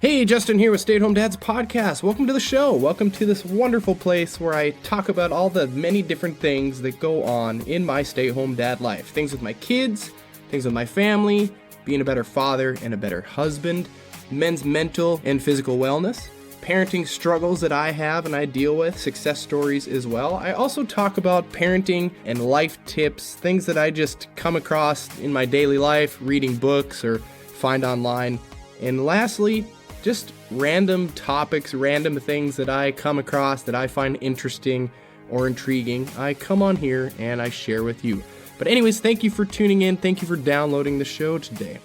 Hey, Justin here with Stay at Home Dad's podcast. Welcome to the show. Welcome to this wonderful place where I talk about all the many different things that go on in my stay-at-home dad life. Things with my kids, things with my family, being a better father and a better husband, men's mental and physical wellness, parenting struggles that I have and I deal with, success stories as well. I also talk about parenting and life tips, things that I just come across in my daily life, reading books or find online. And lastly, just random topics, random things that I come across that I find interesting or intriguing. I come on here and I share with you. But anyways, thank you for tuning in. Thank you for downloading the show today.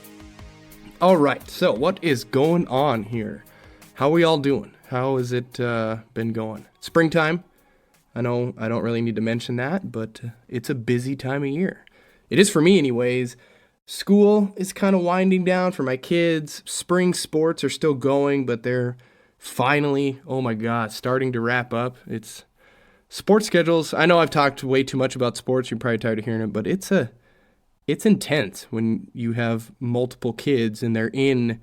All right, so what is going on here? How are we all doing? How has it been going? Springtime. I know I don't really need to mention that, but it's a busy time of year. It is for me anyways. School is kind of winding down for my kids. Spring sports are still going, but they're finally, oh my God, starting to wrap up. It's sports schedules. I know I've talked way too much about sports. You're probably tired of hearing it, but it's intense when you have multiple kids and they're in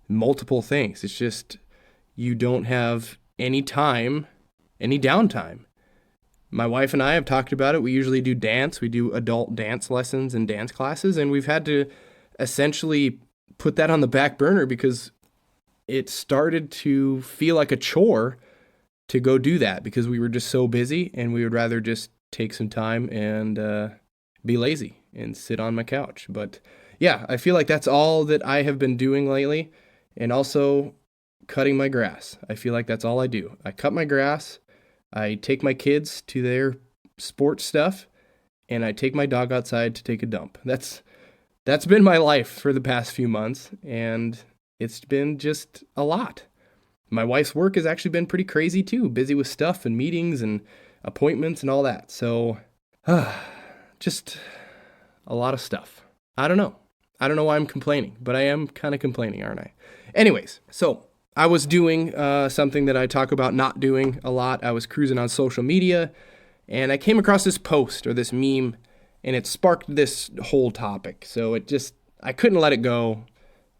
multiple things. It's just you don't have any time, any downtime. My wife and I have talked about it. We usually do dance. We do adult dance lessons and dance classes, and we've had to essentially put that on the back burner because it started to feel like a chore to go do that because we were just so busy, and we would rather just take some time and be lazy and sit on my couch. But yeah, I feel like that's all that I have been doing lately, and also cutting my grass. I feel like that's all I do. I cut my grass. I take my kids to their sports stuff, and I take my dog outside to take a dump. That's been my life for the past few months, and it's been just a lot. My wife's work has actually been pretty crazy too, busy with stuff and meetings and appointments and all that. So, just a lot of stuff. I don't know why I'm complaining, but I am kind of complaining, aren't I? Anyways, so I was doing something that I talk about not doing a lot. I was cruising on social media, and I came across this post or this meme, and it sparked this whole topic. So I couldn't let it go,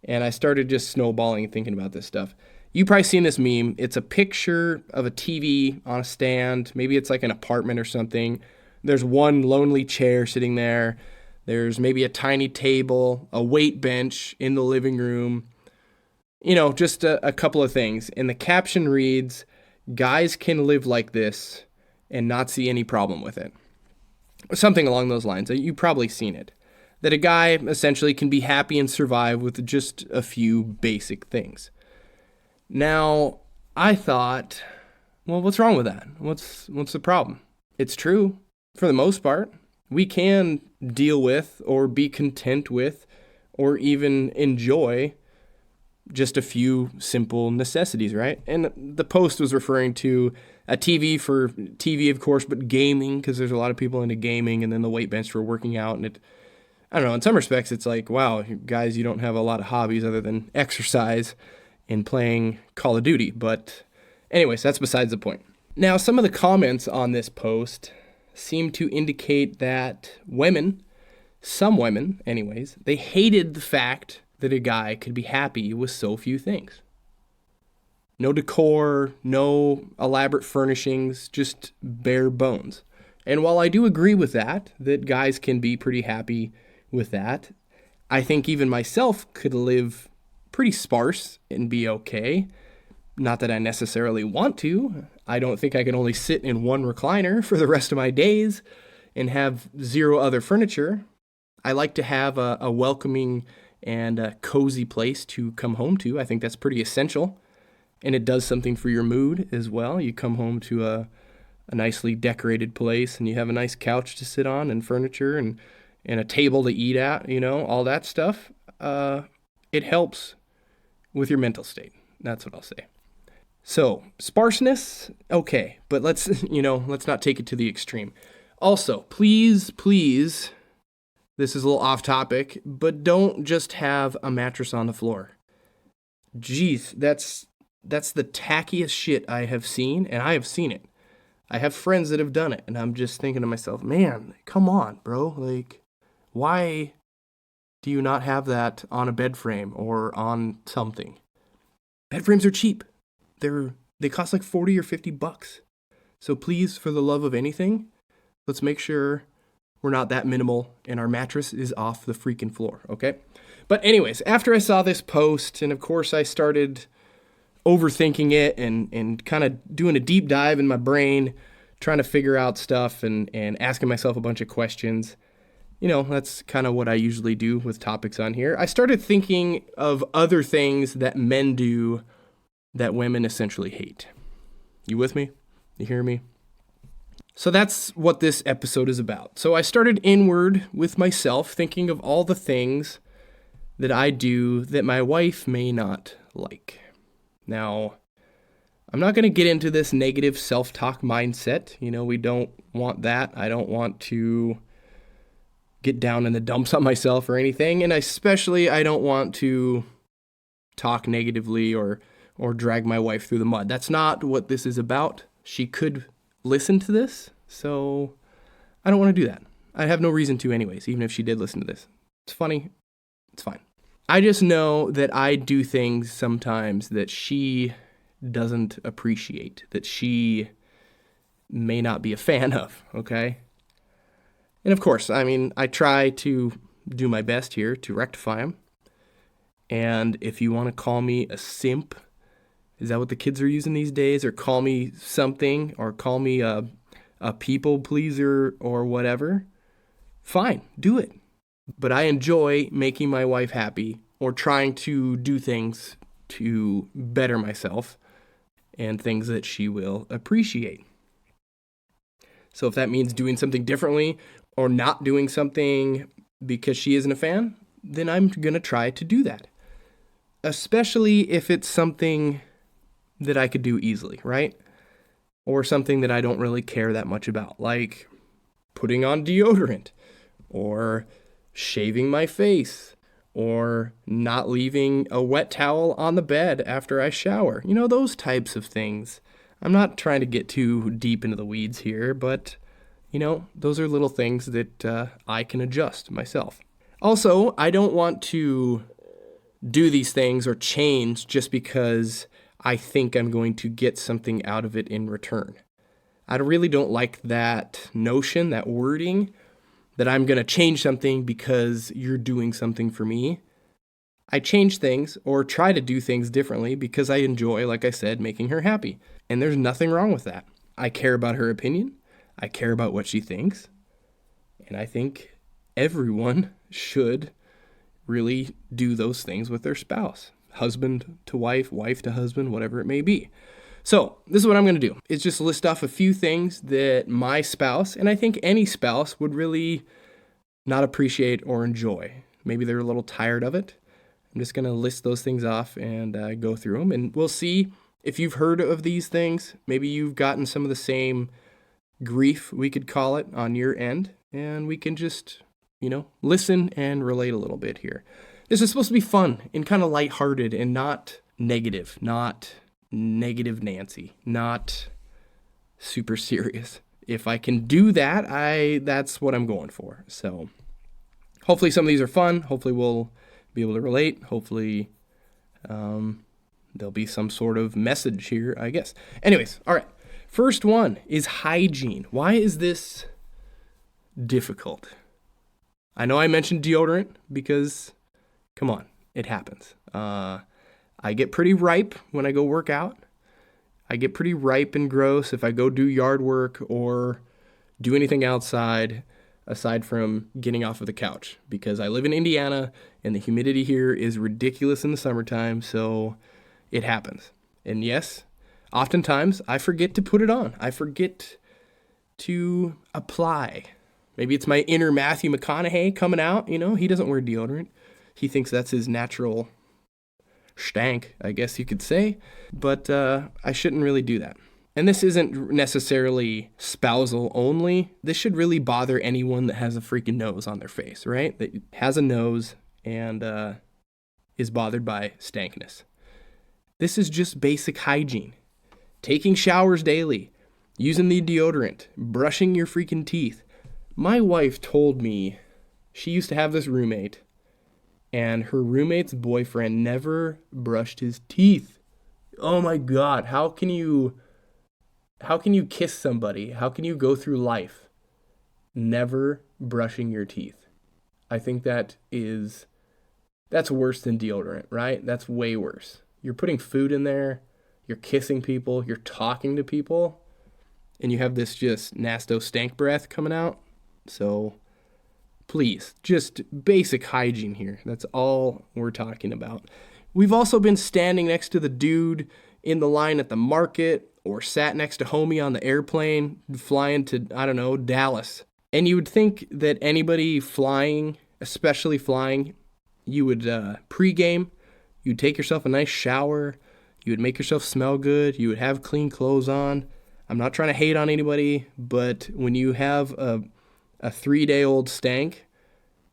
and I started just snowballing and thinking about this stuff. You've probably seen this meme. It's a picture of a TV on a stand. Maybe it's like an apartment or something. There's one lonely chair sitting there. There's maybe a tiny table, a weight bench in the living room. You know, just a couple of things. And the caption reads, "Guys can live like this and not see any problem with it." Something along those lines. You've probably seen it. That a guy essentially can be happy and survive with just a few basic things. Now, I thought, well, what's wrong with that? What's the problem? It's true. For the most part, we can deal with or be content with or even enjoy just a few simple necessities, right? And the post was referring to a TV for TV, of course, but gaming, because there's a lot of people into gaming, and then the weight bench for working out. And I don't know, in some respects, it's like, wow, guys, you don't have a lot of hobbies other than exercise and playing Call of Duty. But anyways, that's besides the point. Now, some of the comments on this post seem to indicate that some women anyways, they hated the fact that a guy could be happy with so few things. No decor, no elaborate furnishings, just bare bones. And while I do agree with that guys can be pretty happy with that, I think even myself could live pretty sparse and be okay. Not that I necessarily want to. I don't think I can only sit in one recliner for the rest of my days and have zero other furniture. I like to have a welcoming and a cozy place to come home to. I think that's pretty essential, and it does something for your mood as well. You come home to a nicely decorated place, and you have a nice couch to sit on and furniture and a table to eat at, all that stuff. It helps with your mental state. That's what I'll say. So, sparseness, okay, but let's not take it to the extreme. Also, please, this is a little off topic, but don't just have a mattress on the floor. Jeez, that's the tackiest shit I have seen, and I have seen it. I have friends that have done it, and I'm just thinking to myself, man, come on, bro. Like, why do you not have that on a bed frame or on something? Bed frames are cheap. They cost like 40 or 50 bucks. So please, for the love of anything, let's make sure we're not that minimal and our mattress is off the freaking floor, okay? But anyways, after I saw this post, and of course I started overthinking it and kind of doing a deep dive in my brain, trying to figure out stuff and asking myself a bunch of questions. You know, that's kind of what I usually do with topics on here. I started thinking of other things that men do that women essentially hate. You with me? You hear me? So that's what this episode is about. So I started inward with myself, thinking of all the things that I do that my wife may not like. Now, I'm not going to get into this negative self-talk mindset. You know, we don't want that. I don't want to get down in the dumps on myself or anything. And especially, I don't want to talk negatively or drag my wife through the mud. That's not what this is about. She could listen to this, so I don't want to do that. I have no reason to anyways, even if she did listen to this. It's funny. It's fine. I just know that I do things sometimes that she doesn't appreciate, that she may not be a fan of, okay? And of course, I mean, I try to do my best here to rectify them. And if you want to call me a simp, is that what the kids are using these days? Or call me something, or call me a people pleaser or whatever, fine, do it. But I enjoy making my wife happy or trying to do things to better myself and things that she will appreciate. So if that means doing something differently or not doing something because she isn't a fan, then I'm going to try to do that. Especially if it's something that I could do easily, right? Or something that I don't really care that much about, like putting on deodorant or shaving my face or not leaving a wet towel on the bed after I shower. You know, those types of things. I'm not trying to get too deep into the weeds here, but, you know, those are little things that I can adjust myself. Also, I don't want to do these things or change just because I think I'm going to get something out of it in return. I really don't like that notion, that wording, that I'm going to change something because you're doing something for me. I change things or try to do things differently because I enjoy, like I said, making her happy. And there's nothing wrong with that. I care about her opinion. I care about what she thinks. And I think everyone should really do those things with their spouse. Husband to wife, wife to husband, whatever it may be. So this is what I'm going to do, is just list off a few things that my spouse, and I think any spouse, would really not appreciate or enjoy. Maybe they're a little tired of it. I'm just going to list those things off and go through them, and we'll see if you've heard of these things. Maybe you've gotten some of the same grief, we could call it, on your end, and we can just, listen and relate a little bit here. This is supposed to be fun and kind of lighthearted and not negative Nancy, not super serious. If I can do that, that's what I'm going for. So hopefully some of these are fun. Hopefully we'll be able to relate. Hopefully there'll be some sort of message here, I guess. Anyways, all right. First one is hygiene. Why is this difficult? I know I mentioned deodorant because, come on, it happens. I get pretty ripe when I go work out. I get pretty ripe and gross if I go do yard work or do anything outside aside from getting off of the couch, because I live in Indiana and the humidity here is ridiculous in the summertime, so it happens. And yes, oftentimes I forget to put it on. I forget to apply. Maybe it's my inner Matthew McConaughey coming out. He doesn't wear deodorant. He thinks that's his natural stank, I guess you could say. But I shouldn't really do that. And this isn't necessarily spousal only. This should really bother anyone that has a freaking nose on their face, right? That has a nose and is bothered by stankness. This is just basic hygiene. Taking showers daily, using the deodorant, brushing your freaking teeth. My wife told me she used to have this roommate, and her roommate's boyfriend never brushed his teeth. Oh my God, how can you kiss somebody? How can you go through life never brushing your teeth? I think that's worse than deodorant, right? That's way worse. You're putting food in there, you're kissing people, you're talking to people, and you have this just nasto stank breath coming out. So please, just basic hygiene here. That's all we're talking about. We've also been standing next to the dude in the line at the market or sat next to homie on the airplane flying to, I don't know, Dallas. And you would think that anybody flying, especially flying, you would pregame, you'd take yourself a nice shower, you would make yourself smell good, you would have clean clothes on. I'm not trying to hate on anybody, but when you have a 3-day-old stank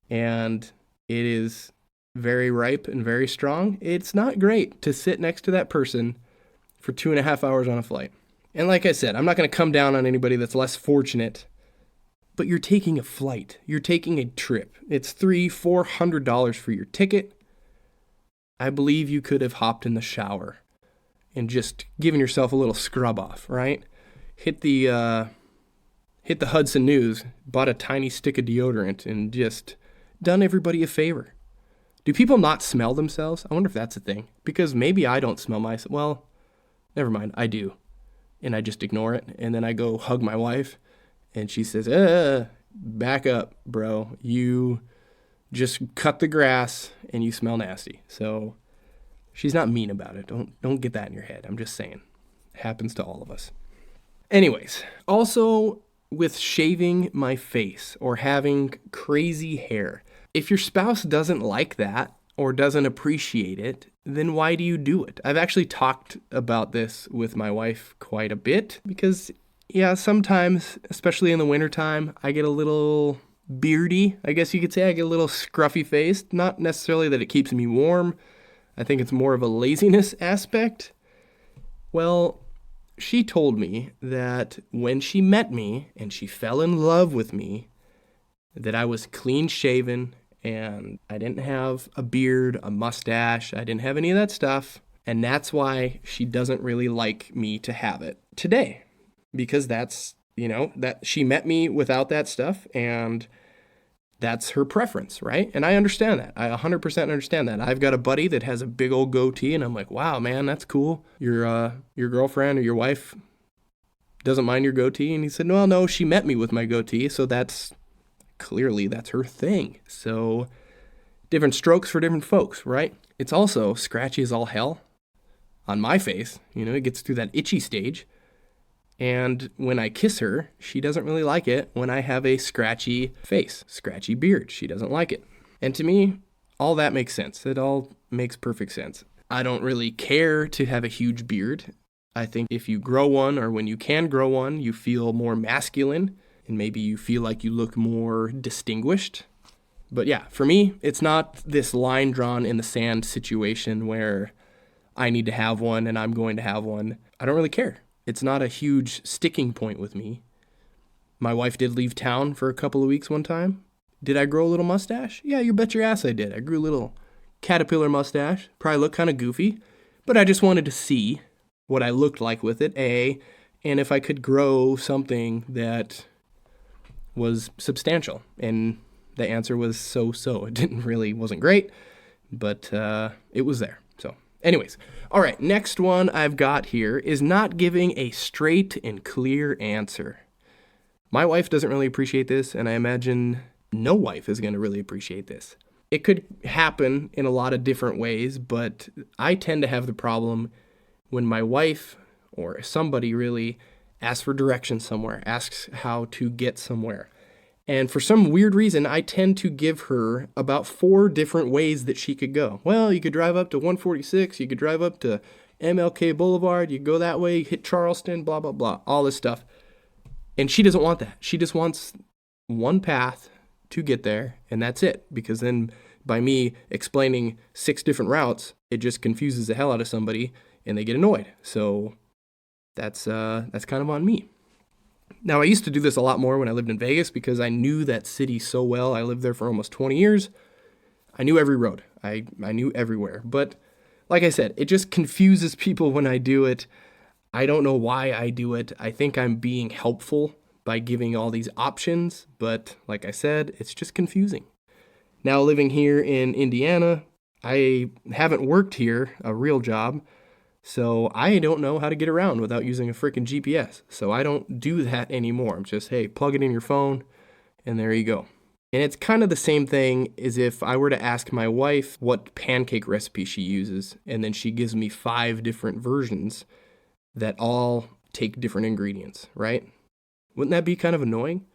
and it is very ripe and very strong, it's not great to sit next to that person for 2.5 hours on a flight. And like I said, I'm not going to come down on anybody that's less fortunate, but you're taking a flight. You're taking a trip. It's $300-$400 for your ticket. I believe you could have hopped in the shower and just given yourself a little scrub off, right? Hit the Hudson News, bought a tiny stick of deodorant, and just done everybody a favor. Do people not smell themselves? I wonder if that's a thing. Because maybe I don't smell myself. Well, never mind, I do. And I just ignore it. And then I go hug my wife. And she says, back up, bro. You just cut the grass and you smell nasty. So she's not mean about it. Don't get that in your head. I'm just saying. It happens to all of us. Anyways, also with shaving my face or having crazy hair, if your spouse doesn't like that or doesn't appreciate it, then why do you do it? I've actually talked about this with my wife quite a bit because, yeah, sometimes, especially in the wintertime, I get a little beardy, I guess you could say. I get a little scruffy face. Not necessarily that it keeps me warm. I think it's more of a laziness aspect. Well, she told me that when she met me and she fell in love with me, that I was clean shaven and I didn't have a beard, a mustache. I didn't have any of that stuff. And that's why she doesn't really like me to have it today. Because that's, that she met me without that stuff and that's her preference, right? And I understand that. I 100% understand that. I've got a buddy that has a big old goatee and I'm like, wow, man, that's cool. Your girlfriend or your wife doesn't mind your goatee. And he said, well, no, she met me with my goatee. So that's her thing. So different strokes for different folks, right? It's also scratchy as all hell on my face. It gets through that itchy stage. And when I kiss her, she doesn't really like it when I have a scratchy face, scratchy beard. She doesn't like it. And to me, all that makes sense. It all makes perfect sense. I don't really care to have a huge beard. I think if you grow one or when you can grow one, you feel more masculine and maybe you feel like you look more distinguished. But yeah, for me, it's not this line drawn in the sand situation where I need to have one and I'm going to have one. I don't really care. It's not a huge sticking point with me. My wife did leave town for a couple of weeks one time. Did I grow a little mustache? Yeah, you bet your ass I did. I grew a little caterpillar mustache. Probably looked kind of goofy, but I just wanted to see what I looked like with it, and if I could grow something that was substantial. And the answer was so. It wasn't great, but it was there. So anyways, all right, next one I've got here is not giving a straight and clear answer. My wife doesn't really appreciate this, and I imagine no wife is going to really appreciate this. It could happen in a lot of different ways, but I tend to have the problem when my wife or somebody really asks for directions somewhere, asks how to get somewhere. And for some weird reason, I tend to give her about 4 different ways that she could go. Well, you could drive up to 146, you could drive up to MLK Boulevard, you go that way, hit Charleston, blah, blah, blah, all this stuff. And she doesn't want that. She just wants one path to get there, and that's it. Because then by me explaining 6 different routes, it just confuses the hell out of somebody, and they get annoyed. So that's kind of on me. Now, I used to do this a lot more when I lived in Vegas because I knew that city so well. I lived there for almost 20 years. I knew every road. I knew everywhere. But Like I said, it just confuses people when I do it. I don't know why I do it. I think I'm being helpful by giving all these options, but like I said, it's just confusing. Now living here in Indiana, I haven't worked here, a real job, so I don't know how to get around without using a freaking GPS. So I don't do that anymore. I'm just, hey, plug it in your phone, and there you go. And it's kind of the same thing as if I were to ask my wife what pancake recipe she uses, and then she gives me 5 different versions that all take different ingredients, right? Wouldn't that be kind of annoying?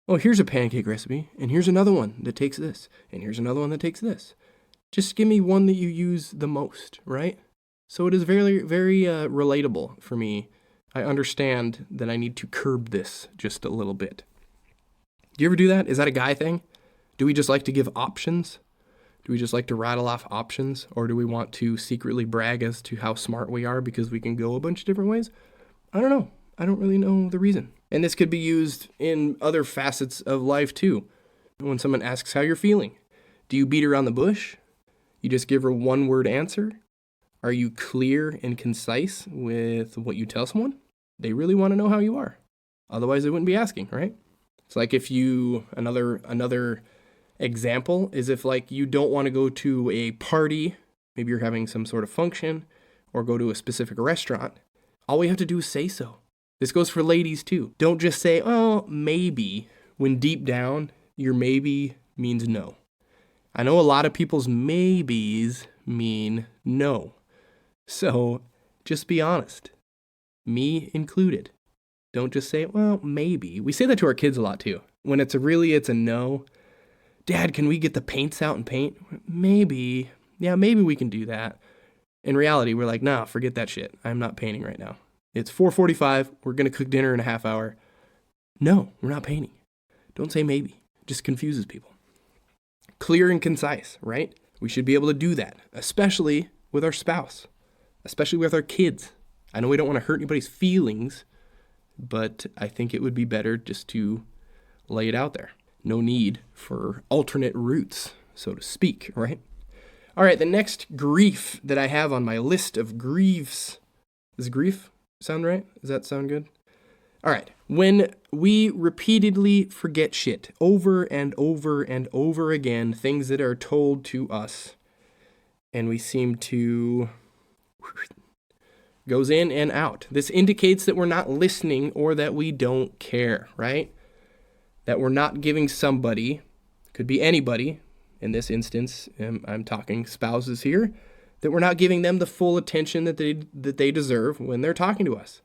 Oh, here's a pancake recipe, and here's another one that takes this, and here's another one that takes this. Just give me one that you use the most, right? So it is very, very relatable for me. I understand that I need to curb this just a little bit. Do you ever do that? Is that a guy thing? Do we just like to give options? Do we just like to rattle off options? Or do we want to secretly brag as to how smart we are because we can go a bunch of different ways? I don't know. I don't really know the reason. And this could be used in other facets of life too. When someone asks how you're feeling, do you beat around the bush? You just give her one word answer? Are you clear and concise with what you tell someone? They really want to know how you are. Otherwise they wouldn't be asking, right? It's like if you, another example is if like you don't want to go to a party, maybe you're having some sort of function, or go to a specific restaurant, all we have to do is say so. This goes for ladies too. Don't just say, oh, maybe, when deep down, your maybe means no. I know a lot of people's maybes mean no. So just be honest, me included. Don't just say, well, maybe. We say that to our kids a lot too. When it's a no. Dad, can we get the paints out and paint? Maybe. Yeah, maybe we can do that. In reality, we're like, nah, forget that shit. I'm not painting right now. It's 4:45. We're going to cook dinner in a half hour. No, we're not painting. Don't say maybe. It just confuses people. Clear and concise, right? We should be able to do that, especially with our spouse, especially with our kids. I know we don't want to hurt anybody's feelings, but I think it would be better just to lay it out there. No need for alternate routes, so to speak, right? All right, the next grief that I have on my list of griefs. Does grief sound right? Does that sound good? All right, when we repeatedly forget shit over and over and over again, things that are told to us, and we seem to goes in and out. This indicates that we're not listening or that we don't care, right? That we're not giving somebody, could be anybody, in this instance, I'm talking spouses here, that we're not giving them the full attention that they deserve when they're talking to us.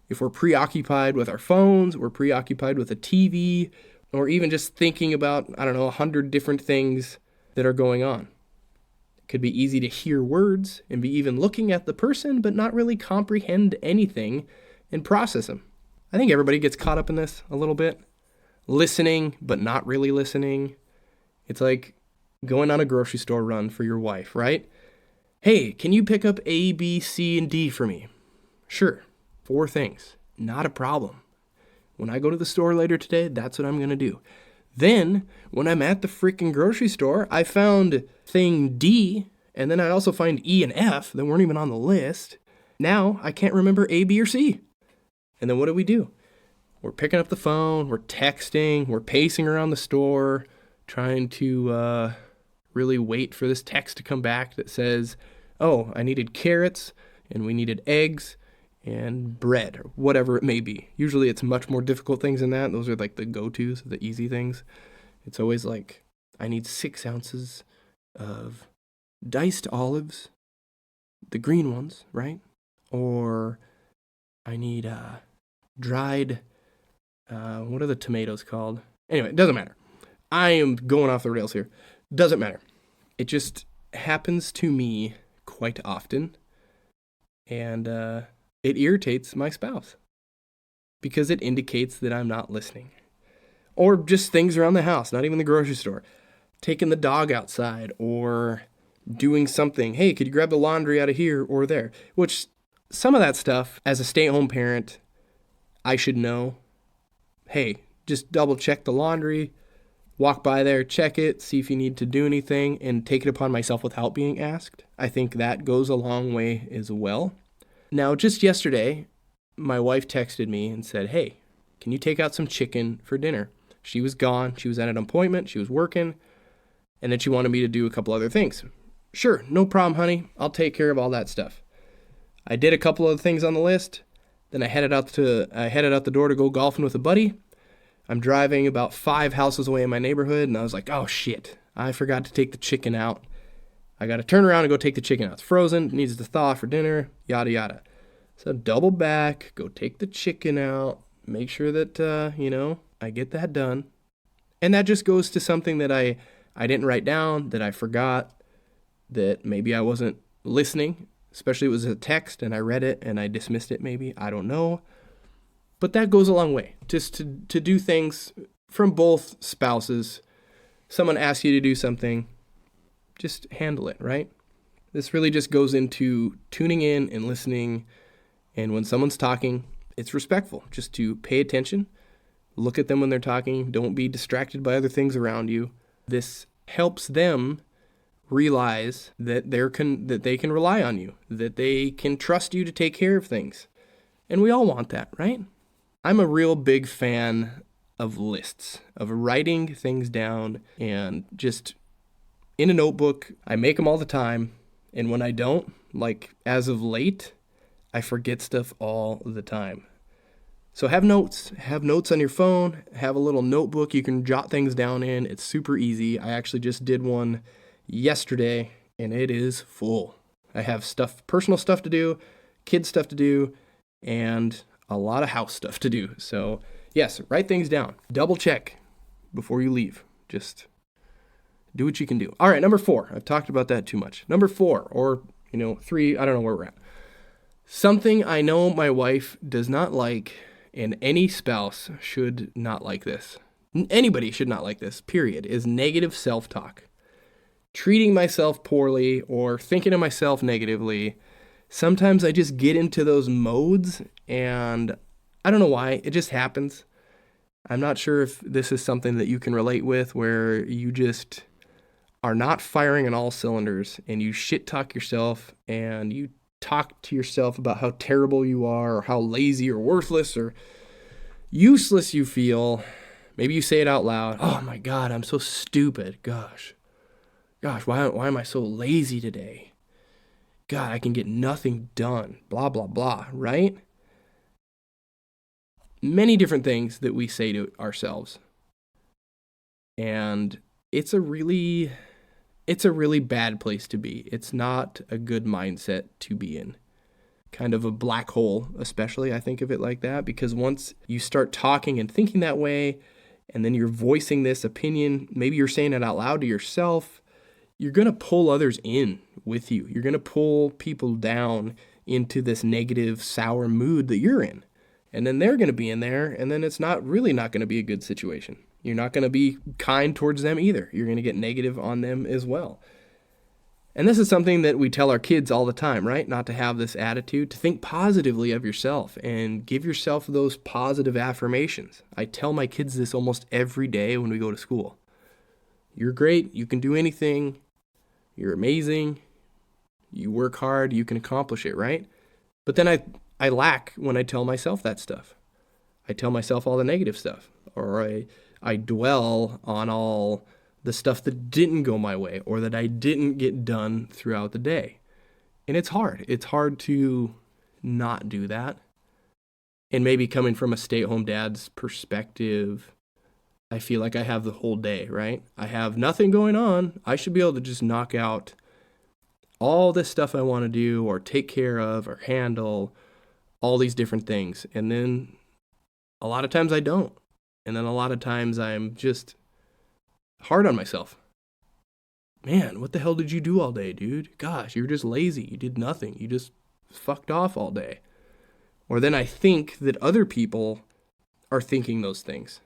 If we're preoccupied with our phones, we're preoccupied with a TV, or even just thinking about, 100 different things that are going on. It could be easy to hear words and be even looking at the person, but not really comprehend anything and process them. I think everybody gets caught up in this a little bit. Listening, but not really listening. It's like going on a grocery store run for your wife, right? Hey, can you pick up A, B, C, and D for me? Sure. 4 things. Not a problem. When I go to the store later today, that's what I'm going to do. Then, when I'm at the freaking grocery store, I found thing D, and then I also find E and F that weren't even on the list. Now, I can't remember A, B, or C. And then what do? We're picking up the phone, we're texting, we're pacing around the store, trying to really wait for this text to come back that says, oh, I needed carrots, and we needed eggs, and bread, or whatever it may be. Usually it's much more difficult things than that. Those are like the go-tos, the easy things. It's always like, I need 6 ounces of diced olives, the green ones, right? Or I need dried, what are the tomatoes called? Anyway, it doesn't matter. I am going off the rails here. Doesn't matter. It just happens to me quite often. And it irritates my spouse because it indicates that I'm not listening. Or just things around the house, not even the grocery store. Taking the dog outside or doing something. Hey, could you grab the laundry out of here or there? Which some of that stuff, as a stay-at-home parent, I should know. Hey, just double check the laundry. walk by there, check it, see if you need to do anything, and take it upon myself without being asked. I think that goes a long way as well. Now, just yesterday, my wife texted me and said, hey, can you take out some chicken for dinner? She was gone. She was at an appointment. She was working. And then she wanted me to do a couple other things. Sure, no problem, honey. I'll take care of all that stuff. I did a couple of things on the list. Then I headed out the door to go golfing with a buddy. I'm driving about 5 houses away in my neighborhood, and I was like, oh shit, I forgot to take the chicken out. I got to turn around and go take the chicken out. It's frozen, needs to thaw for dinner, yada yada. So double back, go take the chicken out, make sure that, I get that done. And that just goes to something that I didn't write down, that I forgot, that maybe I wasn't listening, especially it was a text and I read it and I dismissed it maybe, I don't know. But that goes a long way, just to do things from both spouses. Someone asks you to do something, just handle it, right? This really just goes into tuning in and listening. And when someone's talking, it's respectful just to pay attention, look at them when they're talking, don't be distracted by other things around you. This helps them realize that they can rely on you, that they can trust you to take care of things. And we all want that, right? I'm a real big fan of lists, of writing things down, and just in a notebook. I make them all the time, and when I don't, like as of late, I forget stuff all the time. So have notes on your phone, have a little notebook you can jot things down in. It's super easy. I actually just did one yesterday, and it is full. I have personal stuff to do, kids stuff to do, and a lot of house stuff to do. So yes, write things down. Double check before you leave. Just do what you can do. All right, number 4. I've talked about that too much. Number 4, or 3, I don't know where we're at. Something I know my wife does not like, and any spouse should not like this. Anybody should not like this, period, is negative self-talk. Treating myself poorly or thinking of myself negatively. Sometimes I just get into those modes, and I don't know why. It just happens. I'm not sure if this is something that you can relate with, where you just are not firing on all cylinders and you shit talk yourself and you talk to yourself about how terrible you are or how lazy or worthless or useless you feel. Maybe you say it out loud. Oh my God, I'm so stupid. Gosh, why am I so lazy today? God, I can get nothing done. Blah, blah, blah, right? Many different things that we say to ourselves. And it's a really bad place to be. It's not a good mindset to be in. Kind of a black hole, especially, I think of it like that, because once you start talking and thinking that way, and then you're voicing this opinion, maybe you're saying it out loud to yourself, you're going to pull others in with you. You're going to pull people down into this negative, sour mood that you're in. And then they're going to be in there, and then it's not going to be a good situation. You're not going to be kind towards them either. You're going to get negative on them as well. And this is something that we tell our kids all the time, right? Not to have this attitude, to think positively of yourself and give yourself those positive affirmations. I tell my kids this almost every day when we go to school. You're great. You can do anything. You're amazing. You work hard. You can accomplish it, right? But then I lack when I tell myself that stuff. I tell myself all the negative stuff, or I dwell on all the stuff that didn't go my way or that I didn't get done throughout the day. And it's hard. It's hard to not do that. And maybe coming from a stay-at-home dad's perspective, I feel like I have the whole day, right? I have nothing going on. I should be able to just knock out all this stuff I want to do or take care of or handle, all these different things. And then a lot of times I don't. And then a lot of times I'm just hard on myself. Man, what the hell did you do all day, dude? Gosh, you were just lazy. You did nothing. You just fucked off all day. Or then I think that other people are thinking those things.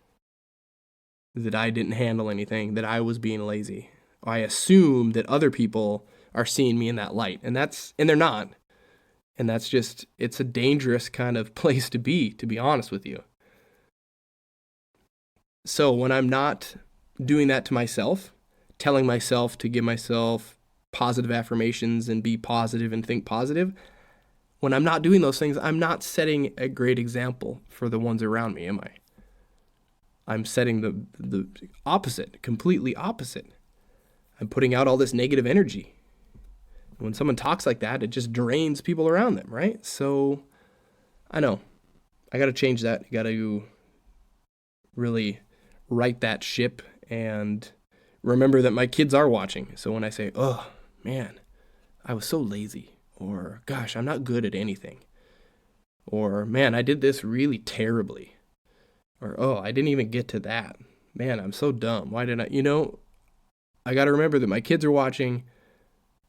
That I didn't handle anything, that I was being lazy. I assume that other people are seeing me in that light, and they're not. And that's just, it's a dangerous kind of place to be honest with you. So when I'm not doing that to myself, telling myself to give myself positive affirmations and be positive and think positive, when I'm not doing those things, I'm not setting a great example for the ones around me, am I? I'm setting the opposite, completely opposite. I'm putting out all this negative energy. When someone talks like that, it just drains people around them, right? So I know I got to change that. I got to really right that ship and remember that my kids are watching. So when I say, oh man, I was so lazy, or gosh, I'm not good at anything, or man, I did this really terribly, or oh, I didn't even get to that. Man, I'm so dumb. Why didn't I? I got to remember that my kids are watching,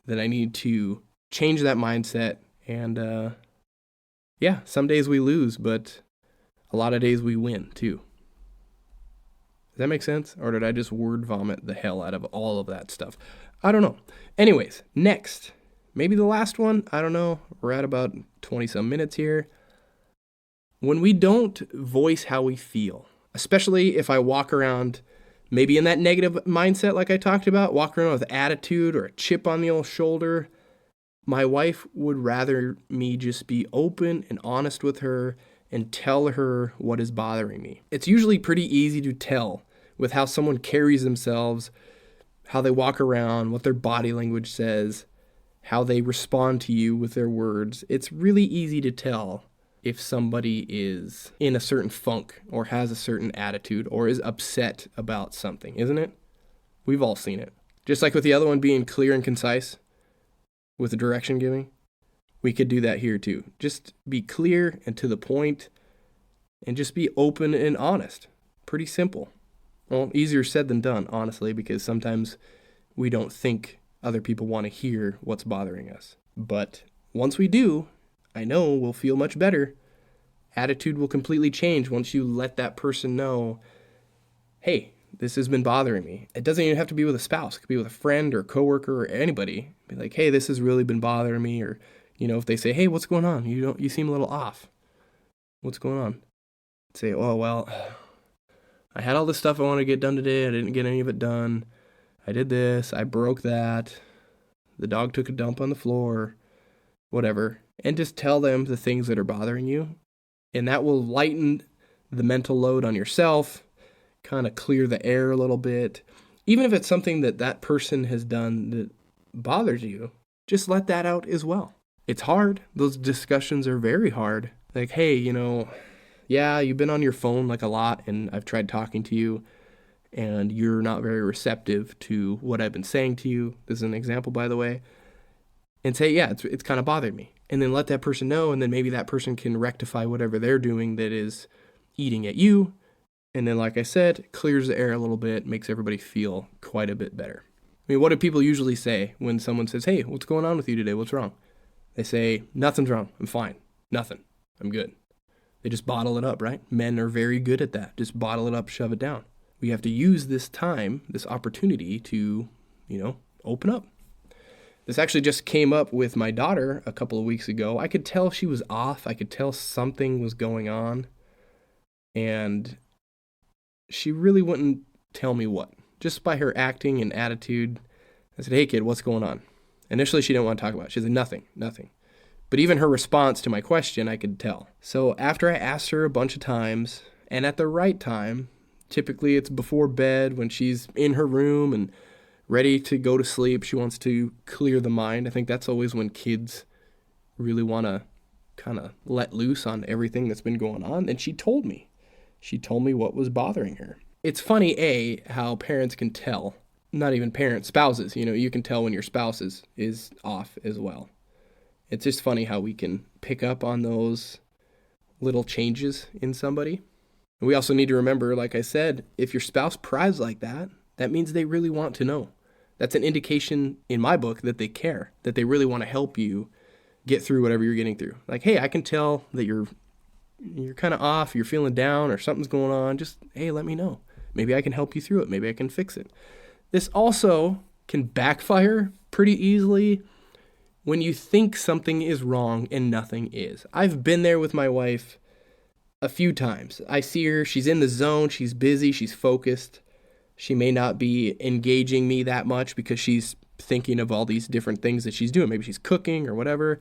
that I need to change that mindset. And yeah, some days we lose, but a lot of days we win too. Does that make sense? Or did I just word vomit the hell out of all of that stuff? I don't know. Anyways, next, maybe the last one. I don't know. We're at about 20 some minutes here. When we don't voice how we feel, especially if I walk around maybe in that negative mindset like I talked about, walk around with attitude or a chip on the old shoulder, my wife would rather me just be open and honest with her and tell her what is bothering me. It's usually pretty easy to tell with how someone carries themselves, how they walk around, what their body language says, how they respond to you with their words. It's really easy to tell if somebody is in a certain funk or has a certain attitude or is upset about something, isn't it? We've all seen it. Just like with the other one being clear and concise with the direction giving, we could do that here too. Just be clear and to the point and just be open and honest. Pretty simple. Well, easier said than done, honestly, because sometimes we don't think other people want to hear what's bothering us. But once we do, I know we'll feel much better. Attitude will completely change once you let that person know, hey, this has been bothering me. It doesn't even have to be with a spouse. It could be with a friend or a coworker or anybody. Be like, hey, this has really been bothering me. Or, if they say, hey, what's going on? You seem a little off. What's going on? Say, oh, well, I had all this stuff I want to get done today. I didn't get any of it done. I did this. I broke that. The dog took a dump on the floor. Whatever. And just tell them the things that are bothering you. And that will lighten the mental load on yourself, kind of clear the air a little bit. Even if it's something that person has done that bothers you, just let that out as well. It's hard. Those discussions are very hard. Like, hey, yeah, you've been on your phone like a lot, and I've tried talking to you, and you're not very receptive to what I've been saying to you. This is an example, by the way. And say, yeah, it's kind of bothered me. And then let that person know, and then maybe that person can rectify whatever they're doing that is eating at you. And then, like I said, clears the air a little bit, makes everybody feel quite a bit better. I mean, what do people usually say when someone says, hey, what's going on with you today? What's wrong? They say, nothing's wrong. I'm fine. Nothing. I'm good. They just bottle it up, right? Men are very good at that. Just bottle it up, shove it down. We have to use this time, this opportunity to, open up. This actually just came up with my daughter a couple of weeks ago. I could tell she was off. I could tell something was going on. And she really wouldn't tell me what. Just by her acting and attitude, I said, hey, kid, what's going on? Initially, she didn't want to talk about it. She said, nothing. But even her response to my question, I could tell. So after I asked her a bunch of times, and at the right time, typically it's before bed when she's in her room and ready to go to sleep. She wants to clear the mind. I think that's always when kids really want to kind of let loose on everything that's been going on. And she told me. She told me what was bothering her. It's funny, how parents can tell. Not even parents, spouses. You can tell when your spouse is off as well. It's just funny how we can pick up on those little changes in somebody. And we also need to remember, like I said, if your spouse pries like that, that means they really want to know. That's an indication in my book that they care, that they really want to help you get through whatever you're getting through. Like, hey, I can tell that you're kind of off, you're feeling down or something's going on. Just, hey, let me know. Maybe I can help you through it. Maybe I can fix it. This also can backfire pretty easily when you think something is wrong and nothing is. I've been there with my wife a few times. I see her, she's in the zone, she's busy, she's focused. She may not be engaging me that much because she's thinking of all these different things that she's doing. Maybe she's cooking or whatever.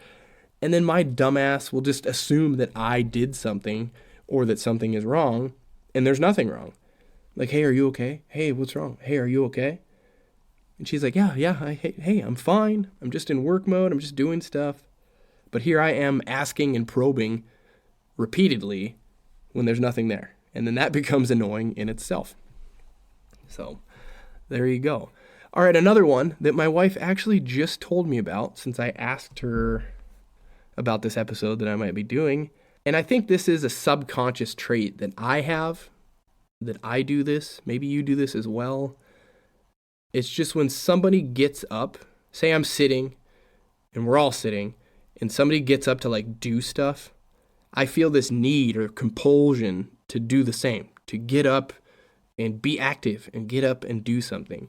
And then my dumbass will just assume that I did something or that something is wrong, and there's nothing wrong. Like, hey, are you okay? Hey, what's wrong? Hey, are you okay? And she's like, yeah, hey, I'm fine. I'm just in work mode. I'm just doing stuff. But here I am asking and probing repeatedly when there's nothing there. And then that becomes annoying in itself. So there you go. All right, another one that my wife actually just told me about since I asked her about this episode that I might be doing. And I think this is a subconscious trait that I have, that I do this. Maybe you do this as well. It's just when somebody gets up, say I'm sitting and we're all sitting, and somebody gets up to like do stuff, I feel this need or compulsion to do the same, to get up and be active and get up and do something.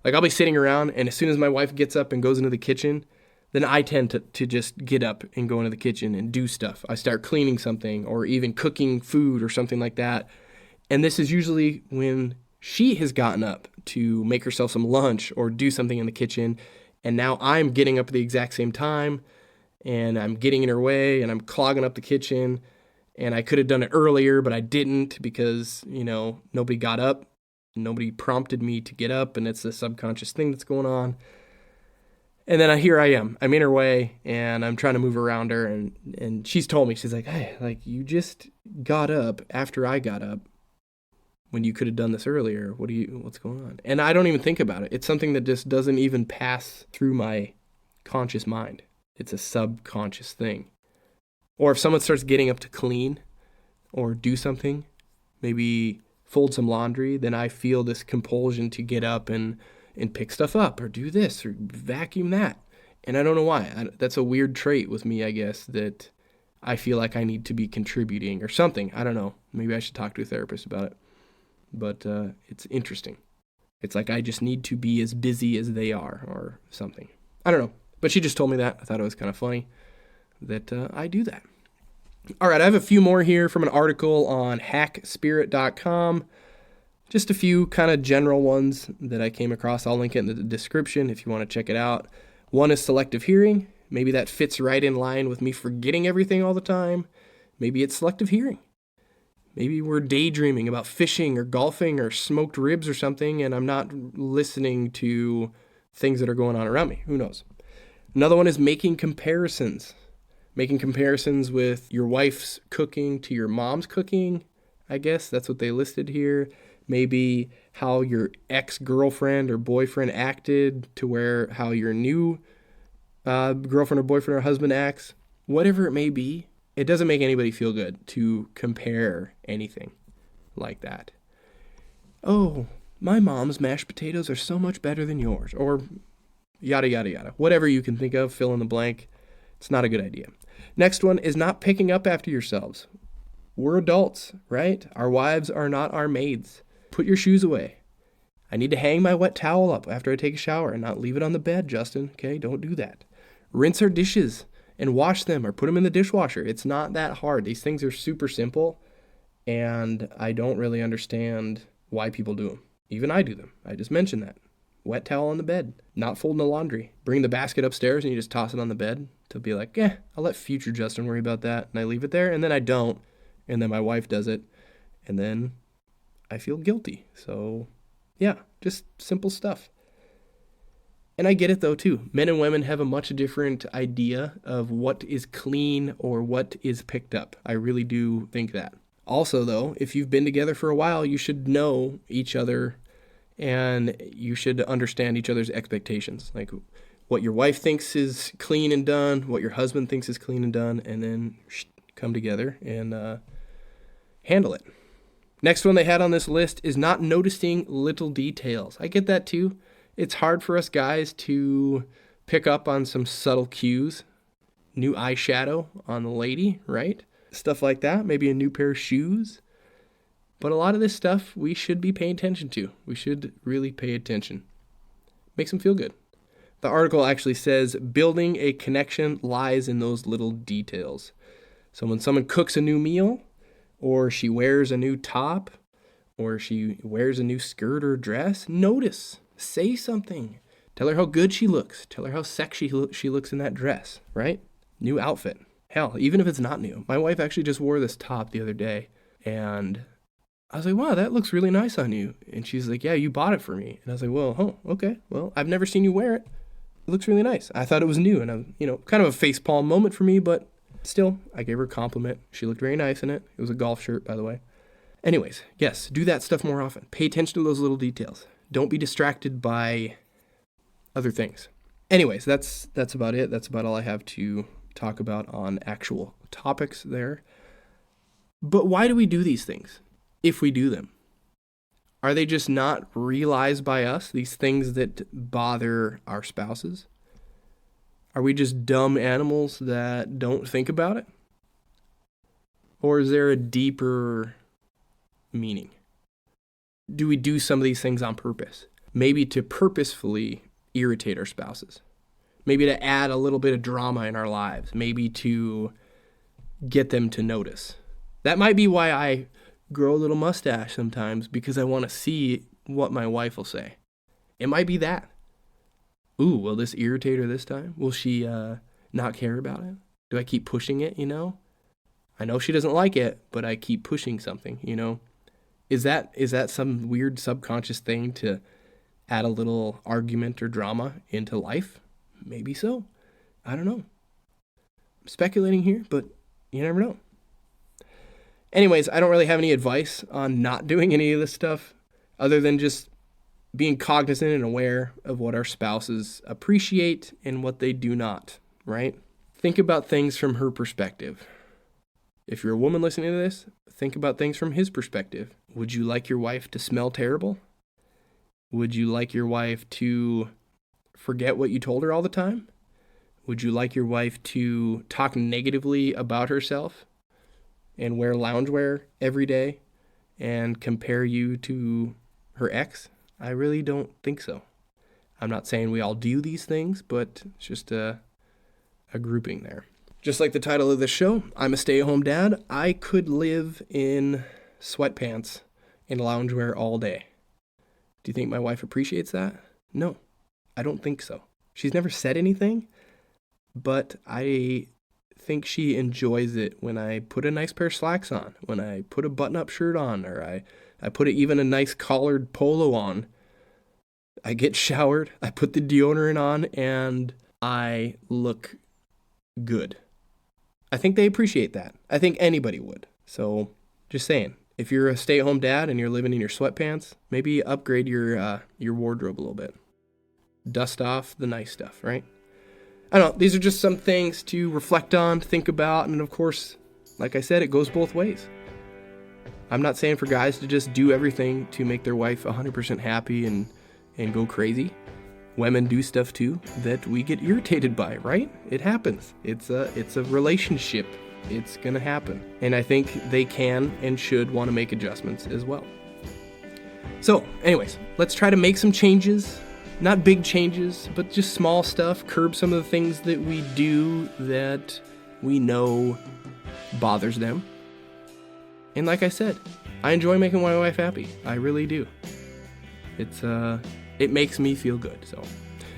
Like I'll be sitting around, and as soon as my wife gets up and goes into the kitchen, then I tend to just get up and go into the kitchen and do stuff. I start cleaning something or even cooking food or something like that. And this is usually when she has gotten up to make herself some lunch or do something in the kitchen. And now I'm getting up at the exact same time, and I'm getting in her way, and I'm clogging up the kitchen. And I could have done it earlier, but I didn't because, nobody got up. Nobody prompted me to get up, and it's a subconscious thing that's going on. And then here I am. I'm in her way, and I'm trying to move around her, and she's told me, she's like, hey, like, you just got up after I got up when you could have done this earlier. What's going on? And I don't even think about it. It's something that just doesn't even pass through my conscious mind. It's a subconscious thing. Or if someone starts getting up to clean or do something, maybe fold some laundry, then I feel this compulsion to get up and pick stuff up or do this or vacuum that. And I don't know why. That's a weird trait with me, I guess, that I feel like I need to be contributing or something. I don't know. Maybe I should talk to a therapist about it. But it's interesting. It's like I just need to be as busy as they are or something. I don't know. But she just told me that. I thought it was kind of funny that I do that. All right, I have a few more here from an article on hackspirit.com. Just a few kind of general ones that I came across. I'll link it in the description if you want to check it out. One is selective hearing. Maybe that fits right in line with me forgetting everything all the time. Maybe it's selective hearing. Maybe we're daydreaming about fishing or golfing or smoked ribs or something, and I'm not listening to things that are going on around me. Who knows? Another one is making comparisons. Making comparisons with your wife's cooking to your mom's cooking. I guess that's what they listed here. Maybe how your ex-girlfriend or boyfriend acted to where how your new girlfriend or boyfriend or husband acts. Whatever it may be, it doesn't make anybody feel good to compare anything like that. Oh, my mom's mashed potatoes are so much better than yours. Or yada, yada, yada. Whatever you can think of, fill in the blank. It's not a good idea. Next one is not picking up after yourselves. We're adults, right? Our wives are not our maids. Put your shoes away. I need to hang my wet towel up after I take a shower and not leave it on the bed, Justin. Okay, don't do that. Rinse our dishes and wash them or put them in the dishwasher. It's not that hard. These things are super simple, and I don't really understand why people do them. Even I do them. I just mentioned that. Wet towel on the bed, not folding the laundry. Bring the basket upstairs and you just toss it on the bed to be like, I'll let future Justin worry about that. And I leave it there, and then I don't. And then my wife does it, and then I feel guilty. So yeah, just simple stuff. And I get it though too. Men and women have a much different idea of what is clean or what is picked up. I really do think that. Also though, if you've been together for a while, you should know each other and you should understand each other's expectations. Like what your wife thinks is clean and done, what your husband thinks is clean and done, and then come together and handle it. Next one they had on this list is not noticing little details. I get that too. It's hard for us guys to pick up on some subtle cues. New eyeshadow on the lady, right? Stuff like that. Maybe a new pair of shoes. But a lot of this stuff we should be paying attention to. We should really pay attention. Makes them feel good. The article actually says building a connection lies in those little details. So when someone cooks a new meal, or she wears a new top, or she wears a new skirt or dress, notice. Say something. Tell her how good she looks. Tell her how sexy she looks in that dress, right? New outfit. Hell, even if it's not new. My wife actually just wore this top the other day, and I was like, wow, that looks really nice on you. And she's like, yeah, you bought it for me. And I was like, well, oh, okay. Well, I've never seen you wear it. It looks really nice. I thought it was new, and kind of a facepalm moment for me, but still, I gave her a compliment. She looked very nice in it. It was a golf shirt, by the way. Anyways, yes, do that stuff more often. Pay attention to those little details. Don't be distracted by other things. Anyways, that's about it. That's about all I have to talk about on actual topics there. But why do we do these things if we do them? Are they just not realized by us, these things that bother our spouses? Are we just dumb animals that don't think about it? Or is there a deeper meaning? Do we do some of these things on purpose? Maybe to purposefully irritate our spouses. Maybe to add a little bit of drama in our lives. Maybe to get them to notice. That might be why I grow a little mustache sometimes, because I want to see what my wife will say. It might be that. Ooh, will this irritate her this time? Will she not care about it? Do I keep pushing it, I know she doesn't like it, but I keep pushing something, Is that some weird subconscious thing to add a little argument or drama into life? Maybe so. I don't know. I'm speculating here, but you never know. Anyways, I don't really have any advice on not doing any of this stuff other than just being cognizant and aware of what our spouses appreciate and what they do not, right? Think about things from her perspective. If you're a woman listening to this, think about things from his perspective. Would you like your wife to smell terrible? Would you like your wife to forget what you told her all the time? Would you like your wife to talk negatively about herself and wear loungewear every day and compare you to her ex? I really don't think so. I'm not saying we all do these things, but it's just a grouping there. Just like the title of this show, I'm a stay-at-home dad. I could live in sweatpants and loungewear all day. Do you think my wife appreciates that? No, I don't think so. She's never said anything, but I think she enjoys it when I put a nice pair of slacks on, when I put a button-up shirt on, or I put even a nice collared polo on. I get showered, I put the deodorant on, and I look good. I think they appreciate that. I think anybody would. So, just saying, if you're a stay-at-home dad and you're living in your sweatpants, maybe upgrade your wardrobe a little bit. Dust off the nice stuff, right? I don't know. These are just some things to reflect on, think about, and of course, like I said, it goes both ways. I'm not saying for guys to just do everything to make their wife 100% happy and go crazy. Women do stuff too that we get irritated by, right? It happens. It's a relationship. It's gonna happen. And I think they can and should want to make adjustments as well. So anyways, let's try to make some changes. Not big changes, but just small stuff. Curb some of the things that we do that we know bothers them. And like I said, I enjoy making my wife happy. I really do. It makes me feel good. So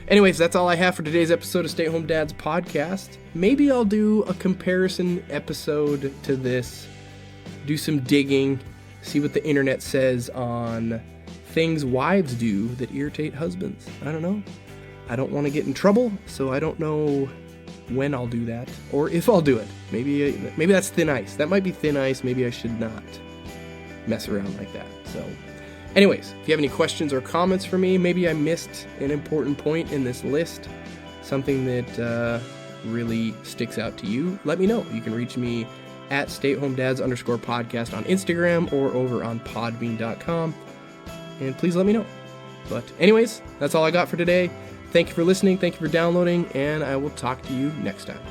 anyways, that's all I have for today's episode of Stay Home Dads podcast. Maybe I'll do a comparison episode to this, do some digging, see what the internet says on things wives do that irritate husbands. I don't know. I don't want to get in trouble, so I don't know when I'll do that or if I'll do it. Maybe that's thin ice. That might be thin ice. Maybe I should not mess around like that. So anyways, if you have any questions or comments for me, maybe I missed an important point in this list, something that really sticks out to you, let me know. You can reach me at stayathomedads_podcast on Instagram or over on podbean.com. And please let me know. But anyways, that's all I got for today. Thank you for listening. Thank you for downloading. And I will talk to you next time.